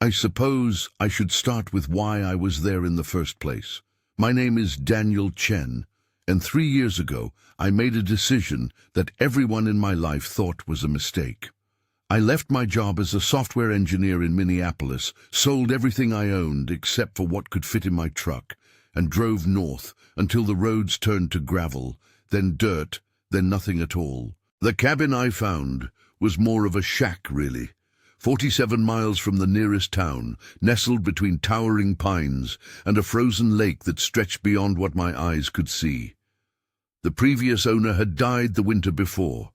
I suppose I should start with why I was there in the first place. My name is Daniel Chen, and 3 years ago I made a decision that everyone in my life thought was a mistake. I left my job as a software engineer in Minneapolis, sold everything I owned except for what could fit in my truck, and drove north until the roads turned to gravel, then dirt, then nothing at all. The cabin I found was more of a shack, really. 47 miles from the nearest town, nestled between towering pines and a frozen lake that stretched beyond what my eyes could see. The previous owner had died the winter before,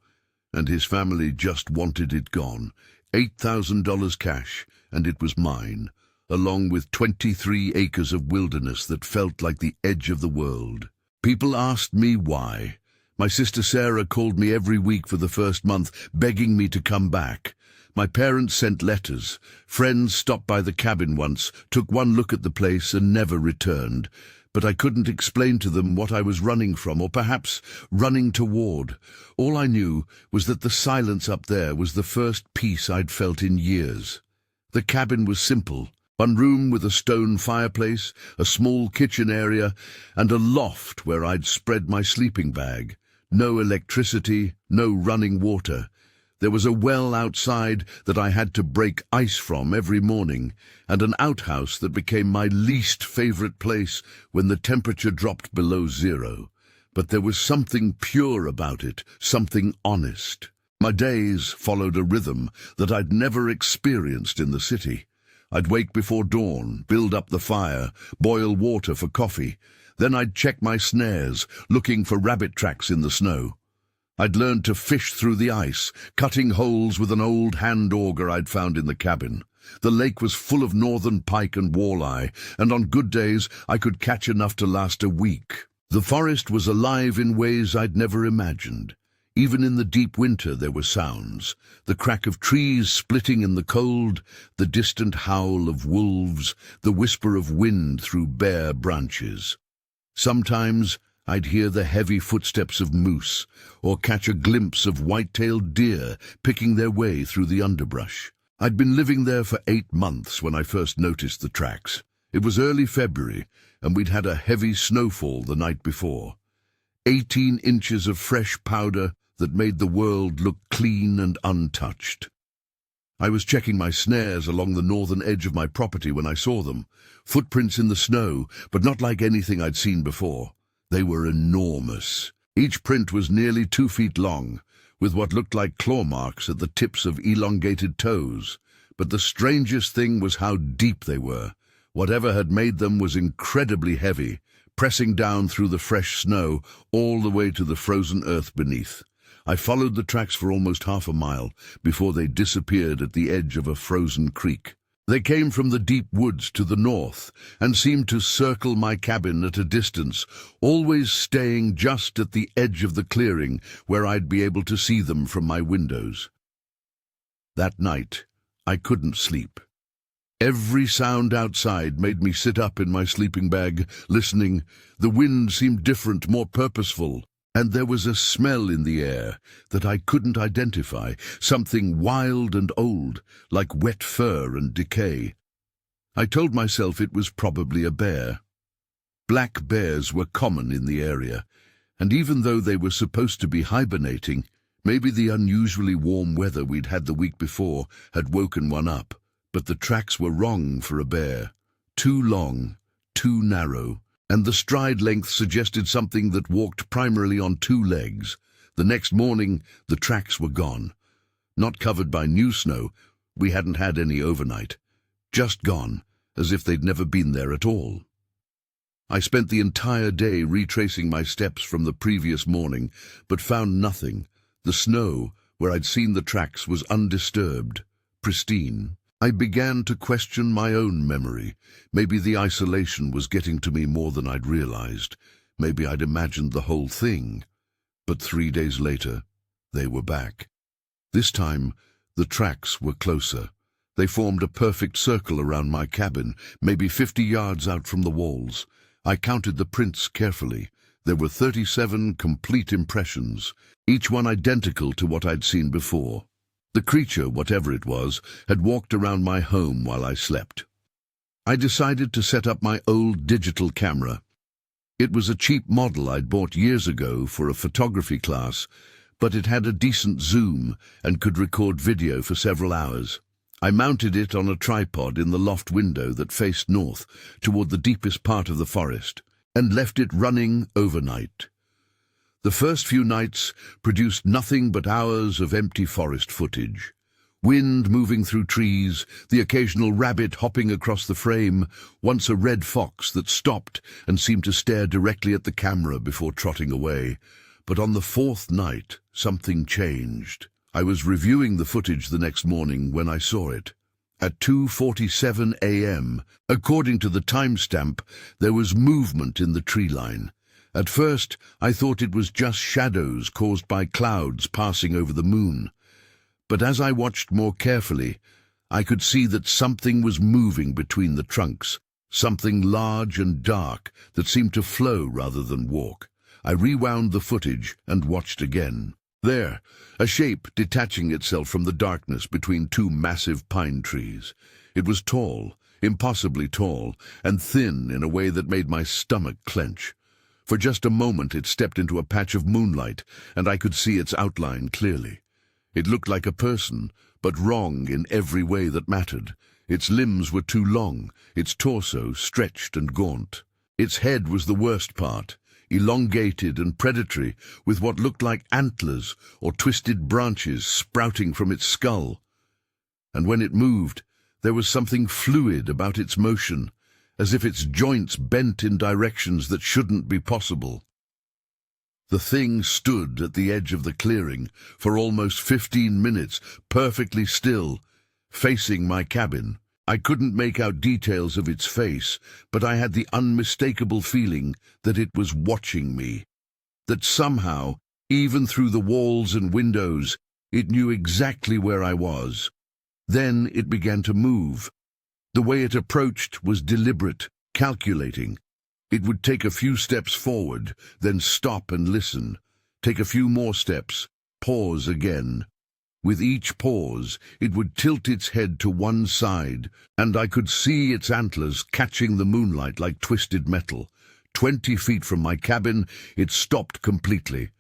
and his family just wanted it gone. $8,000 cash, and it was mine, along with 23 acres of wilderness that felt like the edge of the world. People asked me why. My sister Sarah called me every week for the first month, begging me to come back. My parents sent letters. Friends stopped by the cabin once, took one look at the place and never returned. But I couldn't explain to them what I was running from, or perhaps running toward. All I knew was that the silence up there was the first peace I'd felt in years. The cabin was simple. One room with a stone fireplace, a small kitchen area, and a loft where I'd spread my sleeping bag. No electricity, no running water. There was a well outside that I had to break ice from every morning, and an outhouse that became my least favorite place when the temperature dropped below zero. But there was something pure about it, something honest. My days followed a rhythm that I'd never experienced in the city. I'd wake before dawn, build up the fire, boil water for coffee. Then I'd check my snares, looking for rabbit tracks in the snow. I'd learned to fish through the ice, cutting holes with an old hand auger I'd found in the cabin. The lake was full of northern pike and walleye, and on good days I could catch enough to last a week. The forest was alive in ways I'd never imagined. Even in the deep winter there were sounds, the crack of trees splitting in the cold, the distant howl of wolves, the whisper of wind through bare branches. Sometimes I'd hear the heavy footsteps of moose, or catch a glimpse of white-tailed deer picking their way through the underbrush. I'd been living there for 8 months when I first noticed the tracks. It was early February, and we'd had a heavy snowfall the night before. 18 inches of fresh powder that made the world look clean and untouched. I was checking my snares along the northern edge of my property when I saw them. Footprints in the snow, but not like anything I'd seen before. They were enormous. Each print was nearly 2 feet long, with what looked like claw marks at the tips of elongated toes. But the strangest thing was how deep they were. Whatever had made them was incredibly heavy, pressing down through the fresh snow all the way to the frozen earth beneath. I followed the tracks for almost half a mile before they disappeared at the edge of a frozen creek. They came from the deep woods to the north and seemed to circle my cabin at a distance, always staying just at the edge of the clearing where I'd be able to see them from my windows. That night, I couldn't sleep. Every sound outside made me sit up in my sleeping bag, listening. The wind seemed different, more purposeful. And there was a smell in the air that I couldn't identify, something wild and old, like wet fur and decay. I told myself it was probably a bear. Black bears were common in the area, and even though they were supposed to be hibernating, maybe the unusually warm weather we'd had the week before had woken one up. But the tracks were wrong for a bear. Too long, too narrow. And the stride length suggested something that walked primarily on 2 legs. The next morning, the tracks were gone. Not covered by new snow, we hadn't had any overnight. Just gone, as if they'd never been there at all. I spent the entire day retracing my steps from the previous morning, but found nothing. The snow, where I'd seen the tracks, was undisturbed, pristine. I began to question my own memory. Maybe the isolation was getting to me more than I'd realized. Maybe I'd imagined the whole thing. But 3 days later, they were back. This time, the tracks were closer. They formed a perfect circle around my cabin, maybe 50 yards out from the walls. I counted the prints carefully. There were 37 complete impressions, each one identical to what I'd seen before. The creature, whatever it was, had walked around my home while I slept. I decided to set up my old digital camera. It was a cheap model I'd bought years ago for a photography class, but it had a decent zoom and could record video for several hours. I mounted it on a tripod in the loft window that faced north, toward the deepest part of the forest, and left it running overnight. The first few nights produced nothing but hours of empty forest footage. Wind moving through trees, the occasional rabbit hopping across the frame, once a red fox that stopped and seemed to stare directly at the camera before trotting away. But on the fourth night, something changed. I was reviewing the footage the next morning when I saw it. At 2:47 a.m., according to the timestamp, there was movement in the tree line. At first, I thought it was just shadows caused by clouds passing over the moon. But as I watched more carefully, I could see that something was moving between the trunks, something large and dark that seemed to flow rather than walk. I rewound the footage and watched again. There, a shape detaching itself from the darkness between two massive pine trees. It was tall, impossibly tall, and thin in a way that made my stomach clench. For just a moment it stepped into a patch of moonlight, and I could see its outline clearly. It looked like a person, but wrong in every way that mattered. Its limbs were too long, its torso stretched and gaunt. Its head was the worst part, elongated and predatory, with what looked like antlers or twisted branches sprouting from its skull. And when it moved, there was something fluid about its motion, as if its joints bent in directions that shouldn't be possible. The thing stood at the edge of the clearing for almost 15 minutes, perfectly still, facing my cabin. I couldn't make out details of its face, but I had the unmistakable feeling that it was watching me, that somehow, even through the walls and windows, it knew exactly where I was. Then it began to move. The way it approached was deliberate, calculating. It would take a few steps forward, then stop and listen. Take a few more steps, pause again. With each pause, it would tilt its head to one side, and I could see its antlers catching the moonlight like twisted metal. 20 feet from my cabin, it stopped completely.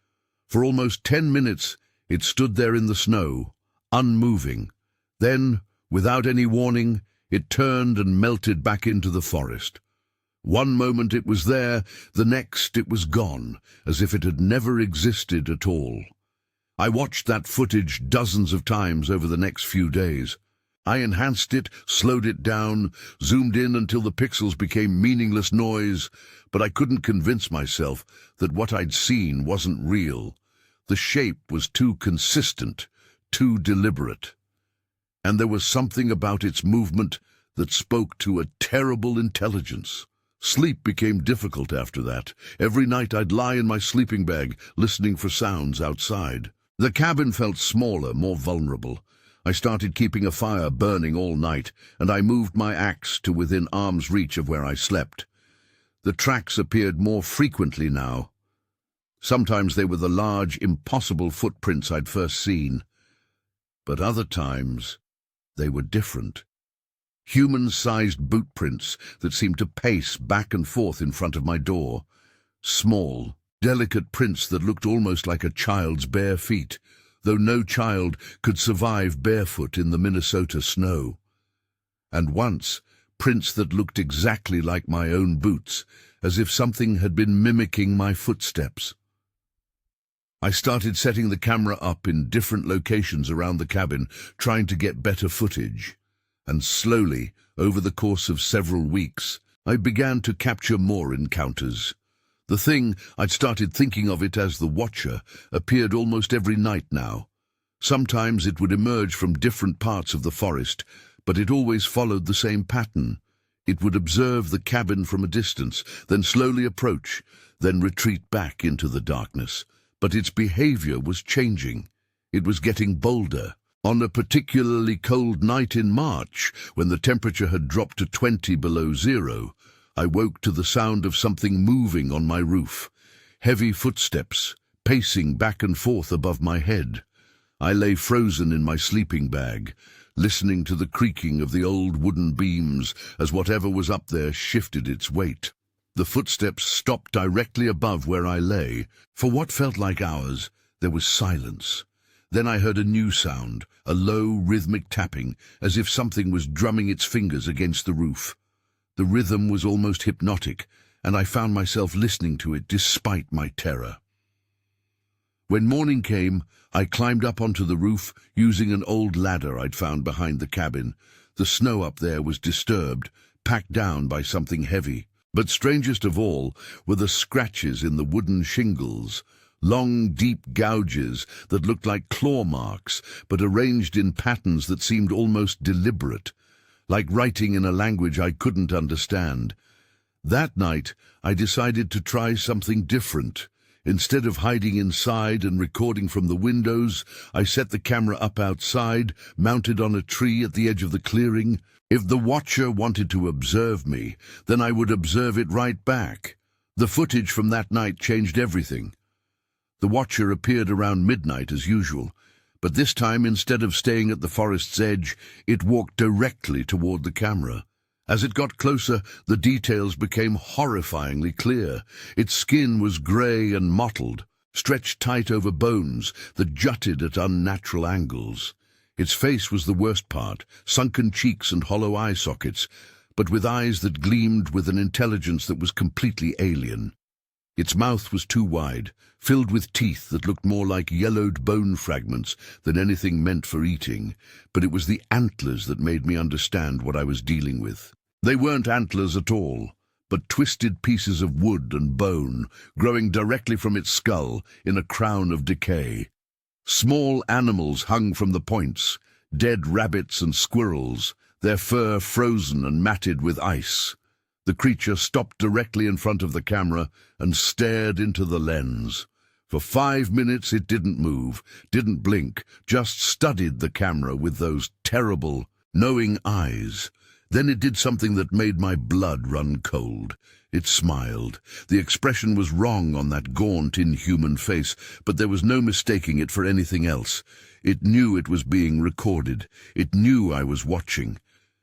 For almost 10 minutes, it stood there in the snow, unmoving. Then, without any warning, it turned and melted back into the forest. One moment it was there, the next it was gone, as if it had never existed at all. I watched that footage dozens of times over the next few days. I enhanced it, slowed it down, zoomed in until the pixels became meaningless noise, but I couldn't convince myself that what I'd seen wasn't real. The shape was too consistent, too deliberate. And there was something about its movement that spoke to a terrible intelligence. Sleep became difficult after that. Every night I'd lie in my sleeping bag, listening for sounds outside. The cabin felt smaller, more vulnerable. I started keeping a fire burning all night, and I moved my axe to within arm's reach of where I slept. The tracks appeared more frequently now. Sometimes they were the large, impossible footprints I'd first seen. But other times, they were different. Human-sized boot prints that seemed to pace back and forth in front of my door. Small, delicate prints that looked almost like a child's bare feet, though no child could survive barefoot in the Minnesota snow. And once, prints that looked exactly like my own boots, as if something had been mimicking my footsteps. I started setting the camera up in different locations around the cabin, trying to get better footage. And slowly, over the course of several weeks, I began to capture more encounters. The thing, I'd started thinking of it as the Watcher, appeared almost every night now. Sometimes it would emerge from different parts of the forest, but it always followed the same pattern. It would observe the cabin from a distance, then slowly approach, then retreat back into the darkness. But its behavior was changing. It was getting bolder. On a particularly cold night in March, when the temperature had dropped to 20 below zero, I woke to the sound of something moving on my roof. Heavy footsteps, pacing back and forth above my head. I lay frozen in my sleeping bag, listening to the creaking of the old wooden beams as whatever was up there shifted its weight. The footsteps stopped directly above where I lay. For what felt like hours, there was silence. Then I heard a new sound, a low, rhythmic tapping, as if something was drumming its fingers against the roof. The rhythm was almost hypnotic, and I found myself listening to it despite my terror. When morning came, I climbed up onto the roof using an old ladder I'd found behind the cabin. The snow up there was disturbed, packed down by something heavy. But strangest of all were the scratches in the wooden shingles, long, deep gouges that looked like claw marks, but arranged in patterns that seemed almost deliberate, like writing in a language I couldn't understand. That night, I decided to try something different. Instead of hiding inside and recording from the windows, I set the camera up outside, mounted on a tree at the edge of the clearing. If the watcher wanted to observe me, then I would observe it right back. The footage from that night changed everything. The watcher appeared around midnight as usual, but this time, instead of staying at the forest's edge, it walked directly toward the camera. As it got closer, the details became horrifyingly clear. Its skin was grey and mottled, stretched tight over bones that jutted at unnatural angles. Its face was the worst part, sunken cheeks and hollow eye sockets, but with eyes that gleamed with an intelligence that was completely alien. Its mouth was too wide, filled with teeth that looked more like yellowed bone fragments than anything meant for eating, but it was the antlers that made me understand what I was dealing with. They weren't antlers at all, but twisted pieces of wood and bone growing directly from its skull in a crown of decay. Small animals hung from the points, dead rabbits and squirrels, their fur frozen and matted with ice. The creature stopped directly in front of the camera and stared into the lens. For 5 minutes it didn't move, didn't blink, just studied the camera with those terrible, knowing eyes. Then it did something that made my blood run cold. It smiled. The expression was wrong on that gaunt, inhuman face, but there was no mistaking it for anything else. It knew it was being recorded. It knew I was watching,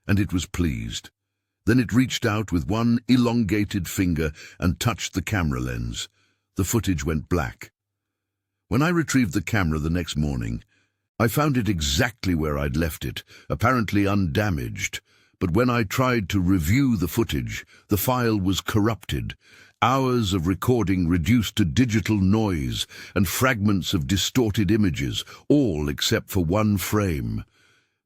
and it was pleased. Then it reached out with one elongated finger and touched the camera lens. The footage went black. When I retrieved the camera the next morning, I found it exactly where I'd left it, apparently undamaged. But when I tried to review the footage, the file was corrupted. Hours of recording reduced to digital noise and fragments of distorted images, all except for one frame.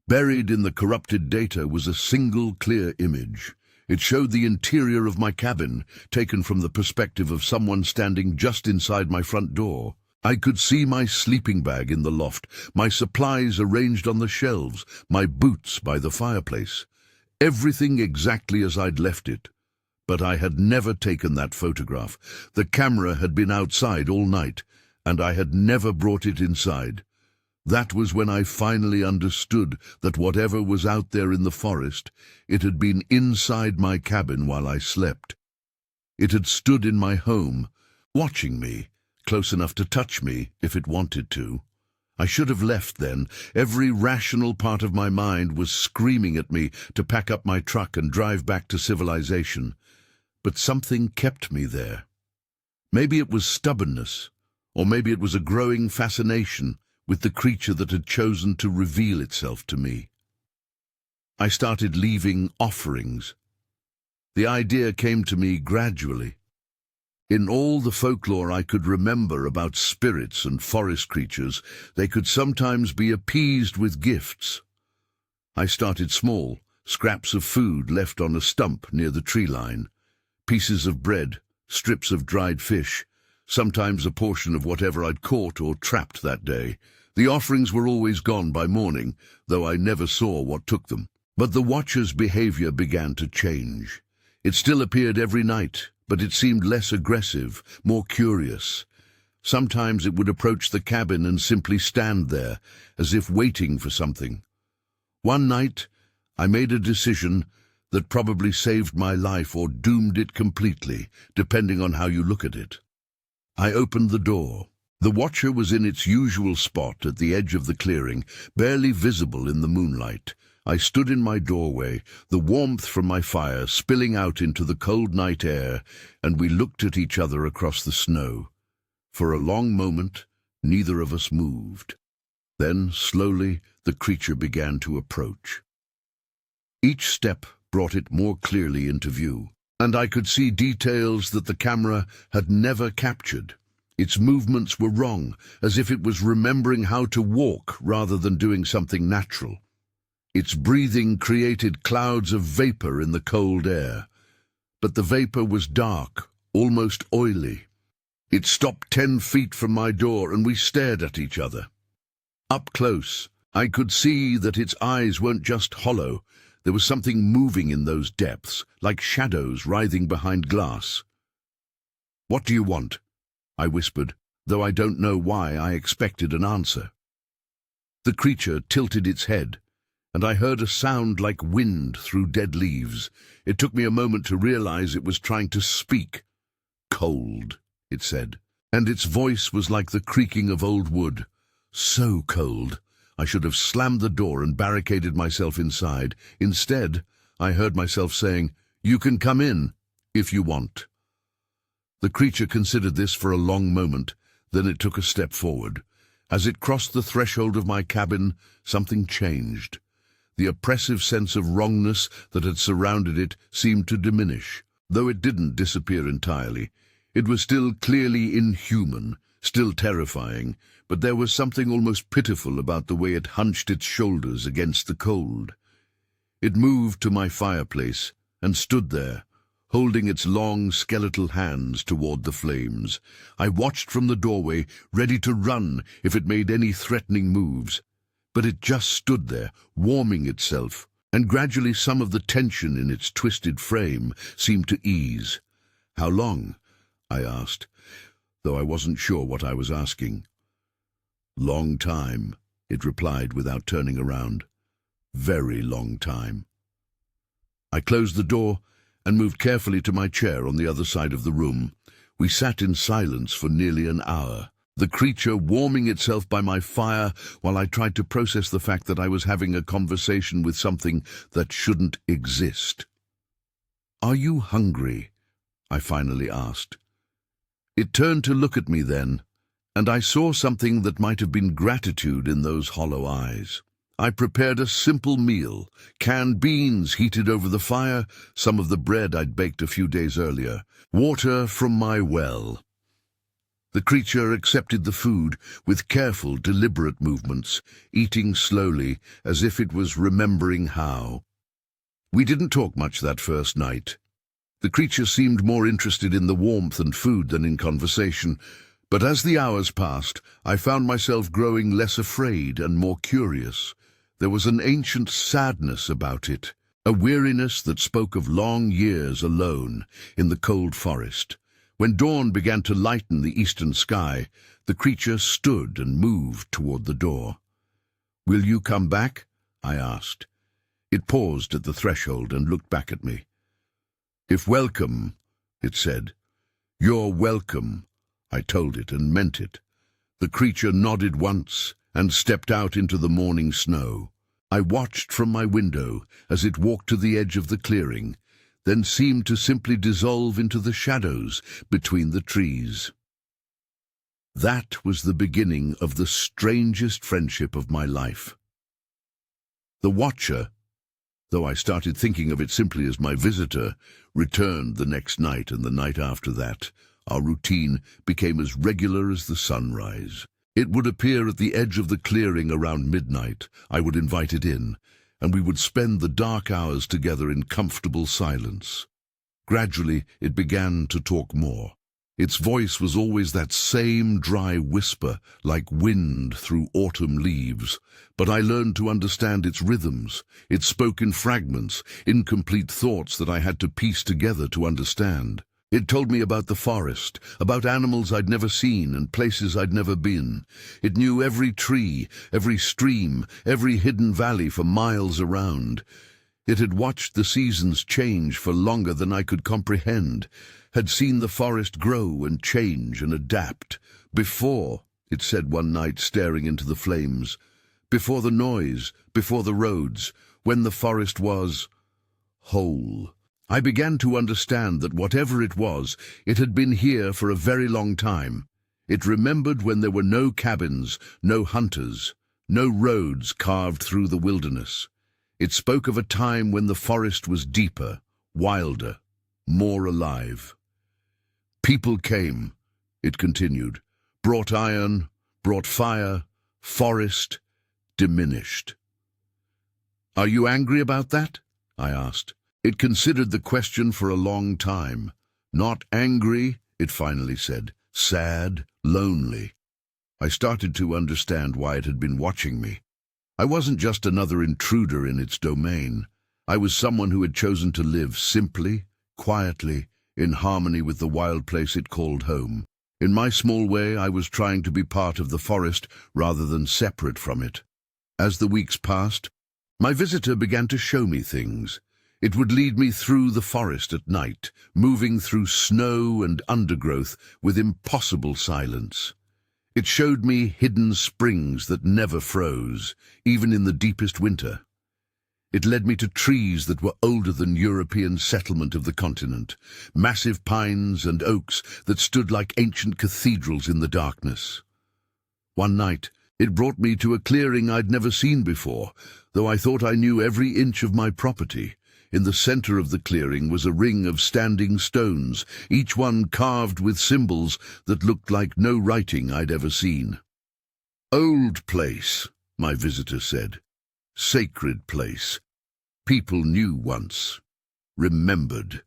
Buried in the corrupted data was a single clear image. It showed the interior of my cabin, taken from the perspective of someone standing just inside my front door. I could see my sleeping bag in the loft, my supplies arranged on the shelves, my boots by the fireplace. Everything exactly as I'd left it. But I had never taken that photograph. The camera had been outside all night, and I had never brought it inside. That was when I finally understood that whatever was out there in the forest, it had been inside my cabin while I slept. It had stood in my home, watching me, close enough to touch me if it wanted to. I should have left then. Every rational part of my mind was screaming at me to pack up my truck and drive back to civilization. But something kept me there. Maybe it was stubbornness, or maybe it was a growing fascination with the creature that had chosen to reveal itself to me. I started leaving offerings. The idea came to me gradually. In all the folklore I could remember about spirits and forest creatures, they could sometimes be appeased with gifts. I started small, scraps of food left on a stump near the tree line, pieces of bread, strips of dried fish, sometimes a portion of whatever I'd caught or trapped that day. The offerings were always gone by morning, though I never saw what took them. But the watcher's behavior began to change. It still appeared every night, but it seemed less aggressive, more curious. Sometimes it would approach the cabin and simply stand there, as if waiting for something. One night, I made a decision that probably saved my life or doomed it completely, depending on how you look at it. I opened the door. The watcher was in its usual spot at the edge of the clearing, barely visible in the moonlight. I stood in my doorway, the warmth from my fire spilling out into the cold night air, and we looked at each other across the snow. For a long moment, neither of us moved. Then, slowly, the creature began to approach. Each step brought it more clearly into view, and I could see details that the camera had never captured. Its movements were wrong, as if it was remembering how to walk rather than doing something natural. Its breathing created clouds of vapor in the cold air, but the vapor was dark, almost oily. It stopped 10 feet from my door, and we stared at each other. Up close, I could see that its eyes weren't just hollow. There was something moving in those depths, like shadows writhing behind glass. "What do you want?" I whispered, though I don't know why I expected an answer. The creature tilted its head, and I heard a sound like wind through dead leaves. It took me a moment to realize it was trying to speak. "Cold," it said, and its voice was like the creaking of old wood. So cold, I should have slammed the door and barricaded myself inside. Instead, I heard myself saying, "You can come in, if you want." The creature considered this for a long moment, then it took a step forward. As it crossed the threshold of my cabin, something changed. The oppressive sense of wrongness that had surrounded it seemed to diminish, though it didn't disappear entirely. It was still clearly inhuman, still terrifying, but there was something almost pitiful about the way it hunched its shoulders against the cold. It moved to my fireplace and stood there, holding its long skeletal hands toward the flames. I watched from the doorway, ready to run if it made any threatening moves. But it just stood there, warming itself, and gradually some of the tension in its twisted frame seemed to ease. "How long?" I asked, though I wasn't sure what I was asking. "Long time," it replied without turning around. "Very long time." I closed the door and moved carefully to my chair on the other side of the room. We sat in silence for nearly an hour, the creature warming itself by my fire while I tried to process the fact that I was having a conversation with something that shouldn't exist. "Are you hungry?" I finally asked. It turned to look at me then, and I saw something that might have been gratitude in those hollow eyes. I prepared a simple meal, canned beans heated over the fire, some of the bread I'd baked a few days earlier, water from my well. The creature accepted the food with careful, deliberate movements, eating slowly as if it was remembering how. We didn't talk much that first night. The creature seemed more interested in the warmth and food than in conversation, but as the hours passed, I found myself growing less afraid and more curious. There was an ancient sadness about it, a weariness that spoke of long years alone in the cold forest. When dawn began to lighten the eastern sky, the creature stood and moved toward the door. "Will you come back?" I asked. It paused at the threshold and looked back at me. "If welcome," it said. "You're welcome," I told it and meant it. The creature nodded once and stepped out into the morning snow. I watched from my window as it walked to the edge of the clearing, then seemed to simply dissolve into the shadows between the trees. That was the beginning of the strangest friendship of my life. The Watcher, though I started thinking of it simply as my visitor, returned the next night and the night after that. Our routine became as regular as the sunrise. It would appear at the edge of the clearing around midnight. I would invite it in, and we would spend the dark hours together in comfortable silence. Gradually, it began to talk more. Its voice was always that same dry whisper, like wind through autumn leaves. But I learned to understand its rhythms. It spoke in fragments, incomplete thoughts that I had to piece together to understand. It told me about the forest, about animals I'd never seen and places I'd never been. It knew every tree, every stream, every hidden valley for miles around. It had watched the seasons change for longer than I could comprehend, had seen the forest grow and change and adapt, before it said one night, staring into the flames. Before the noise, before the roads, when the forest was whole. I began to understand that whatever it was, it had been here for a very long time. It remembered when there were no cabins, no hunters, no roads carved through the wilderness. It spoke of a time when the forest was deeper, wilder, more alive. People came, it continued, brought iron, brought fire, forest, diminished. "Are you angry about that?" I asked. It considered the question for a long time. "Not angry," it finally said. "Sad, lonely." I started to understand why it had been watching me. I wasn't just another intruder in its domain. I was someone who had chosen to live simply, quietly, in harmony with the wild place it called home. In my small way, I was trying to be part of the forest rather than separate from it. As the weeks passed, my visitor began to show me things. It would lead me through the forest at night, moving through snow and undergrowth with impossible silence. It showed me hidden springs that never froze, even in the deepest winter. It led me to trees that were older than European settlement of the continent, massive pines and oaks that stood like ancient cathedrals in the darkness. One night, it brought me to a clearing I'd never seen before, though I thought I knew every inch of my property. In the center of the clearing was a ring of standing stones, each one carved with symbols that looked like no writing I'd ever seen. "Old place," my visitor said. "Sacred place. People knew once. Remembered."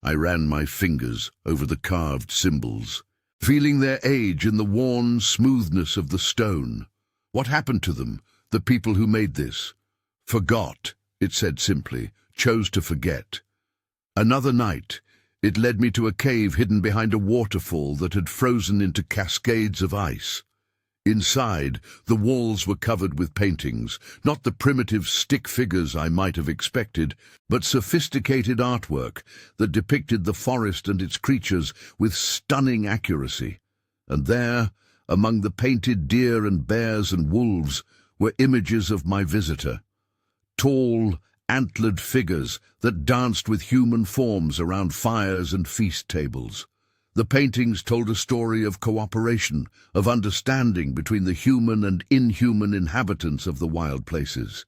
I ran my fingers over the carved symbols, feeling their age in the worn smoothness of the stone. What happened to them, the people who made this? "Forgot," it said simply. "Chose to forget." Another night, it led me to a cave hidden behind a waterfall that had frozen into cascades of ice. Inside, the walls were covered with paintings, not the primitive stick figures I might have expected, but sophisticated artwork that depicted the forest and its creatures with stunning accuracy. And there, among the painted deer and bears and wolves, were images of my visitor. Tall, antlered figures that danced with human forms around fires and feast tables. The paintings told a story of cooperation, of understanding between the human and inhuman inhabitants of the wild places.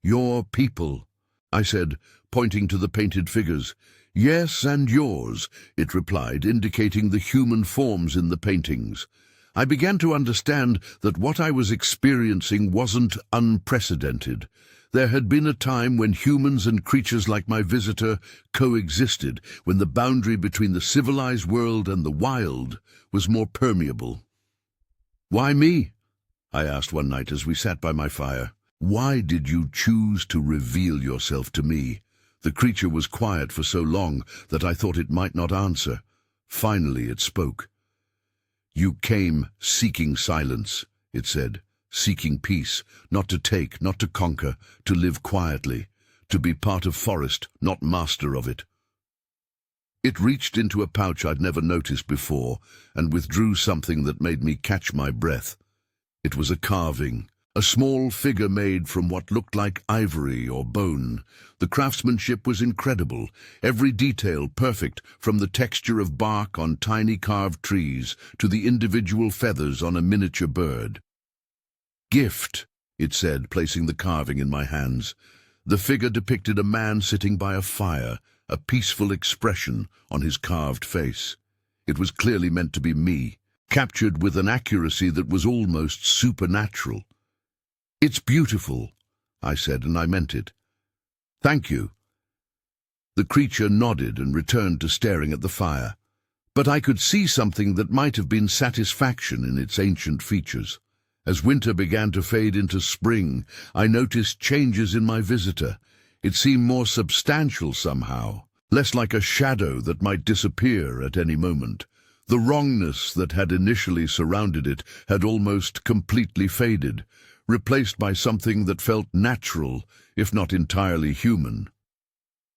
"Your people," I said, pointing to the painted figures. "Yes, and yours," it replied, indicating the human forms in the paintings. I began to understand that what I was experiencing wasn't unprecedented. There had been a time when humans and creatures like my visitor coexisted, when the boundary between the civilized world and the wild was more permeable. "Why me?" I asked one night as we sat by my fire. "Why did you choose to reveal yourself to me?" The creature was quiet for so long that I thought it might not answer. Finally it spoke. "You came seeking silence," it said. "Seeking peace, not to take, not to conquer, to live quietly, to be part of forest, not master of it." It reached into a pouch I'd never noticed before and withdrew something that made me catch my breath. It was a carving, a small figure made from what looked like ivory or bone. The craftsmanship was incredible, every detail perfect, from the texture of bark on tiny carved trees to the individual feathers on a miniature bird. "Gift," it said, placing the carving in my hands. The figure depicted a man sitting by a fire, a peaceful expression on his carved face. It was clearly meant to be me, captured with an accuracy that was almost supernatural. "It's beautiful," I said, and I meant it. "Thank you." The creature nodded and returned to staring at the fire, but I could see something that might have been satisfaction in its ancient features. As winter began to fade into spring, I noticed changes in my visitor. It seemed more substantial somehow, less like a shadow that might disappear at any moment. The wrongness that had initially surrounded it had almost completely faded, replaced by something that felt natural, if not entirely human.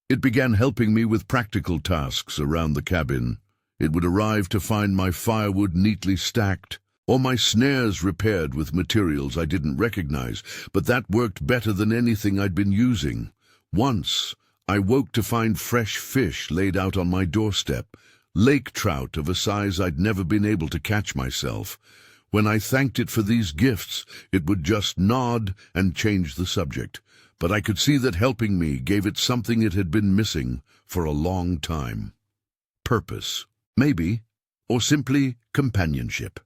It began helping me with practical tasks around the cabin. It would arrive to find my firewood neatly stacked, or my snares repaired with materials I didn't recognize, but that worked better than anything I'd been using. Once, I woke to find fresh fish laid out on my doorstep, lake trout of a size I'd never been able to catch myself. When I thanked it for these gifts, it would just nod and change the subject. But I could see that helping me gave it something it had been missing for a long time. Purpose, maybe, or simply companionship.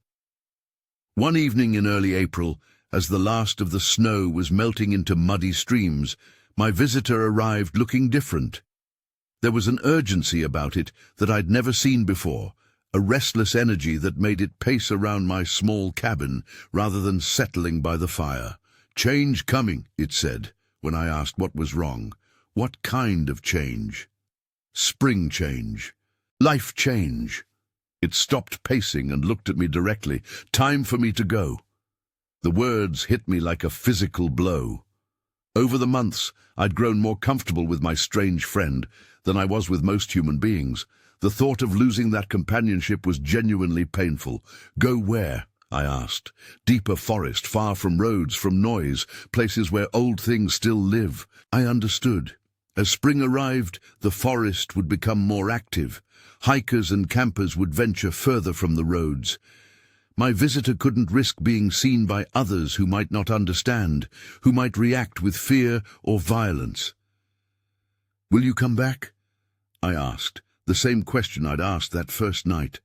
One evening in early April, as the last of the snow was melting into muddy streams, my visitor arrived looking different. There was an urgency about it that I'd never seen before, a restless energy that made it pace around my small cabin rather than settling by the fire. "Change coming," it said, when I asked what was wrong. "What kind of change?" "Spring change. Life change." It stopped pacing and looked at me directly. "Time for me to go." The words hit me like a physical blow. Over the months, I'd grown more comfortable with my strange friend than I was with most human beings. The thought of losing that companionship was genuinely painful. "Go where?" I asked. "Deeper forest, far from roads, from noise, places where old things still live." I understood. As spring arrived, the forest would become more active. Hikers and campers would venture further from the roads. My visitor couldn't risk being seen by others who might not understand, who might react with fear or violence. "Will you come back?" I asked, the same question I'd asked that first night.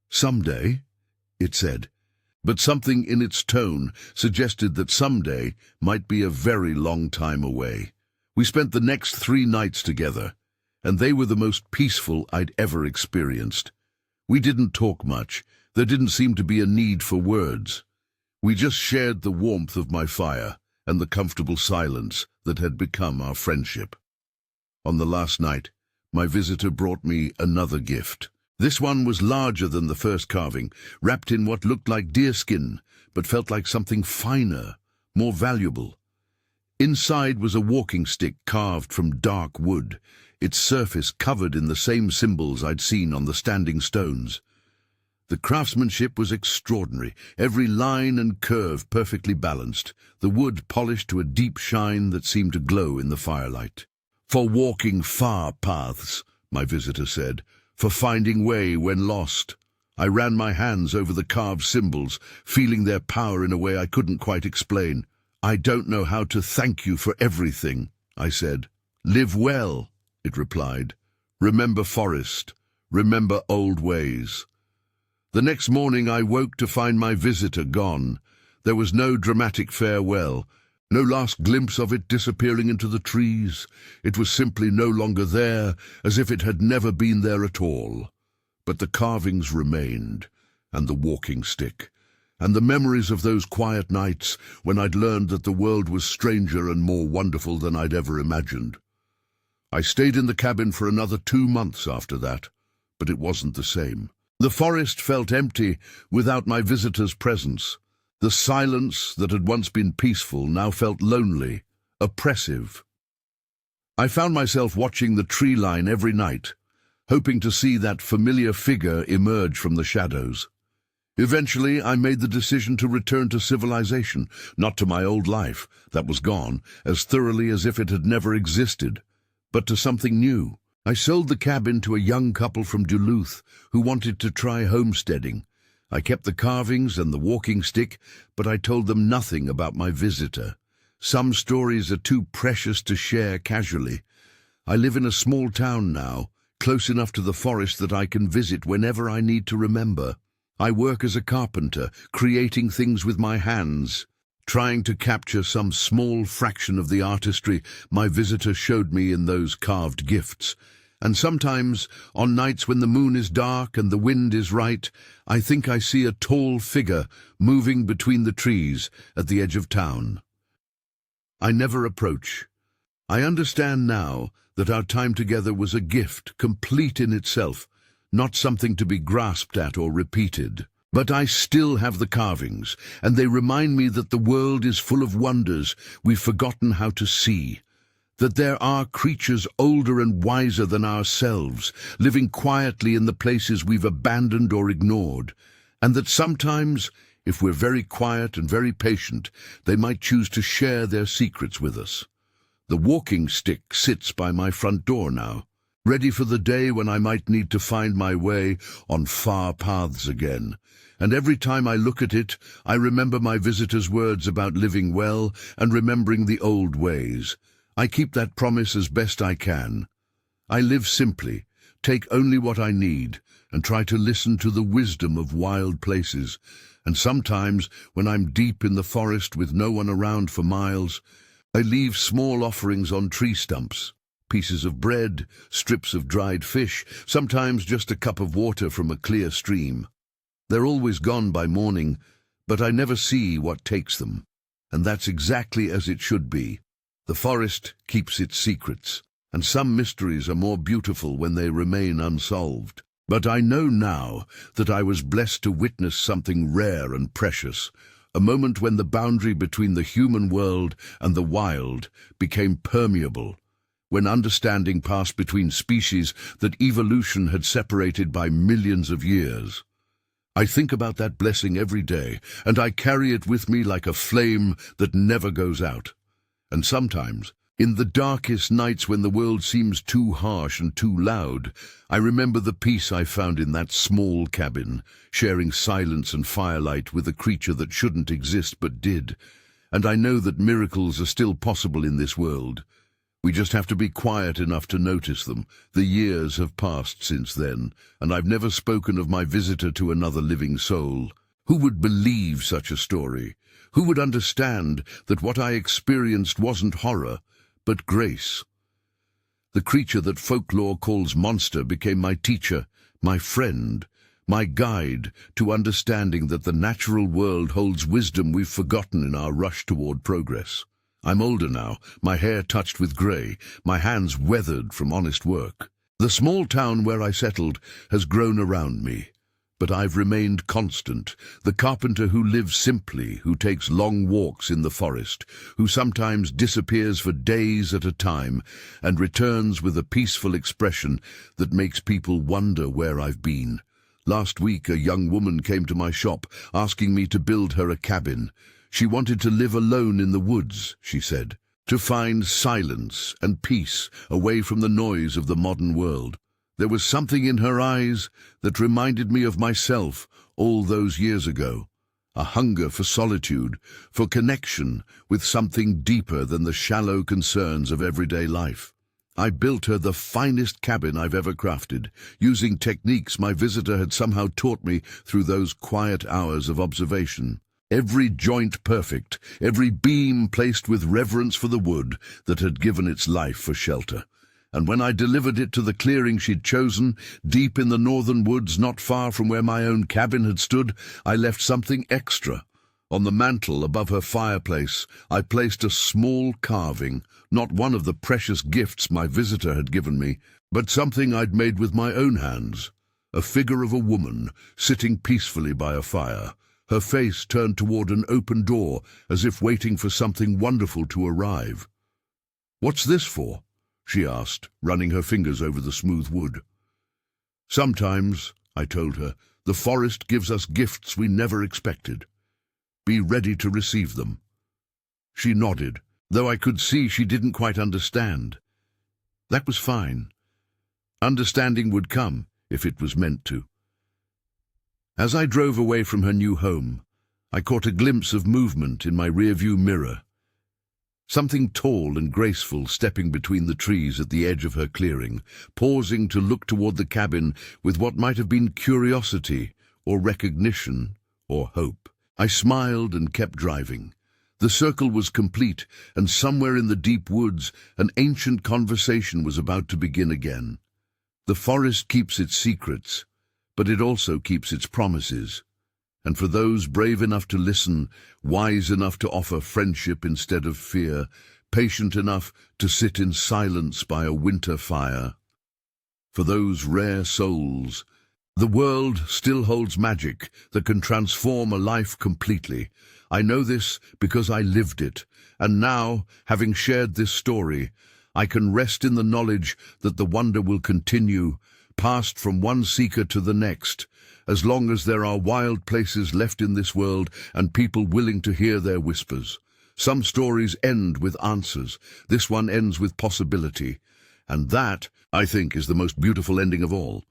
"Someday," it said, but something in its tone suggested that someday might be a very long time away. We spent the next 3 nights together, and they were the most peaceful I'd ever experienced. We didn't talk much. There didn't seem to be a need for words. We just shared the warmth of my fire and the comfortable silence that had become our friendship. On the last night, my visitor brought me another gift. This one was larger than the first carving, wrapped in what looked like deerskin, but felt like something finer, more valuable. Inside was a walking stick carved from dark wood, its surface covered in the same symbols I'd seen on the standing stones. The craftsmanship was extraordinary, every line and curve perfectly balanced, the wood polished to a deep shine that seemed to glow in the firelight. "For walking far paths," my visitor said, "for finding way when lost." I ran my hands over the carved symbols, feeling their power in a way I couldn't quite explain. "I don't know how to thank you for everything," I said. "Live well," it replied. "Remember forest. Remember old ways." The next morning I woke to find my visitor gone. There was no dramatic farewell, no last glimpse of it disappearing into the trees. It was simply no longer there, as if it had never been there at all. But the carvings remained, and the walking stick, and the memories of those quiet nights when I'd learned that the world was stranger and more wonderful than I'd ever imagined. I stayed in the cabin for another 2 months after that, but it wasn't the same. The forest felt empty without my visitor's presence. The silence that had once been peaceful now felt lonely, oppressive. I found myself watching the tree line every night, hoping to see that familiar figure emerge from the shadows. Eventually, I made the decision to return to civilization, not to my old life, that was gone, as thoroughly as if it had never existed, but to something new. I sold the cabin to a young couple from Duluth who wanted to try homesteading. I kept the carvings and the walking stick, but I told them nothing about my visitor. Some stories are too precious to share casually. I live in a small town now, close enough to the forest that I can visit whenever I need to remember. I work as a carpenter, creating things with my hands, trying to capture some small fraction of the artistry my visitor showed me in those carved gifts. And sometimes, on nights when the moon is dark and the wind is right, I think I see a tall figure moving between the trees at the edge of town. I never approach. I understand now that our time together was a gift, complete in itself, not something to be grasped at or repeated. But I still have the carvings, and they remind me that the world is full of wonders we've forgotten how to see, that there are creatures older and wiser than ourselves, living quietly in the places we've abandoned or ignored, and that sometimes, if we're very quiet and very patient, they might choose to share their secrets with us. The walking stick sits by my front door now, ready for the day when I might need to find my way on far paths again. And every time I look at it, I remember my visitor's words about living well and remembering the old ways. I keep that promise as best I can. I live simply, take only what I need, and try to listen to the wisdom of wild places. And sometimes, when I'm deep in the forest with no one around for miles, I leave small offerings on tree stumps. Pieces of bread, strips of dried fish, sometimes just a cup of water from a clear stream. They're always gone by morning, but I never see what takes them. And that's exactly as it should be. The forest keeps its secrets, and some mysteries are more beautiful when they remain unsolved. But I know now that I was blessed to witness something rare and precious, a moment when the boundary between the human world and the wild became permeable, when understanding passed between species that evolution had separated by millions of years. I think about that blessing every day, and I carry it with me like a flame that never goes out. And sometimes, in the darkest nights when the world seems too harsh and too loud, I remember the peace I found in that small cabin, sharing silence and firelight with a creature that shouldn't exist but did. And I know that miracles are still possible in this world. We just have to be quiet enough to notice them. The years have passed since then, and I've never spoken of my visitor to another living soul. Who would believe such a story? Who would understand that what I experienced wasn't horror, but grace? The creature that folklore calls monster became my teacher, my friend, my guide to understanding that the natural world holds wisdom we've forgotten in our rush toward progress. I'm older now, my hair touched with grey, my hands weathered from honest work. The small town where I settled has grown around me, but I've remained constant, the carpenter who lives simply, who takes long walks in the forest, who sometimes disappears for days at a time and returns with a peaceful expression that makes people wonder where I've been. Last week a young woman came to my shop asking me to build her a cabin. She wanted to live alone in the woods, she said, to find silence and peace away from the noise of the modern world. There was something in her eyes that reminded me of myself all those years ago, a hunger for solitude, for connection with something deeper than the shallow concerns of everyday life. I built her the finest cabin I've ever crafted, using techniques my visitor had somehow taught me through those quiet hours of observation. Every joint perfect, every beam placed with reverence for the wood that had given its life for shelter. And when I delivered it to the clearing she'd chosen, deep in the northern woods not far from where my own cabin had stood, I left something extra. On the mantel above her fireplace, I placed a small carving, not one of the precious gifts my visitor had given me, but something I'd made with my own hands. A figure of a woman, sitting peacefully by a fire, her face turned toward an open door, as if waiting for something wonderful to arrive. "What's this for?" she asked, running her fingers over the smooth wood. "Sometimes," I told her, "the forest gives us gifts we never expected. Be ready to receive them." She nodded, though I could see she didn't quite understand. That was fine. Understanding would come, if it was meant to. As I drove away from her new home, I caught a glimpse of movement in my rearview mirror. Something tall and graceful stepping between the trees at the edge of her clearing, pausing to look toward the cabin with what might have been curiosity or recognition or hope. I smiled and kept driving. The circle was complete, and somewhere in the deep woods, an ancient conversation was about to begin again. The forest keeps its secrets, but it also keeps its promises. And for those brave enough to listen, wise enough to offer friendship instead of fear, patient enough to sit in silence by a winter fire, for those rare souls, the world still holds magic that can transform a life completely. I know this because I lived it, and now, having shared this story, I can rest in the knowledge that the wonder will continue, passed from one seeker to the next. As long as there are wild places left in this world and people willing to hear their whispers. Some stories end with answers. This one ends with possibility. And that, I think, is the most beautiful ending of all.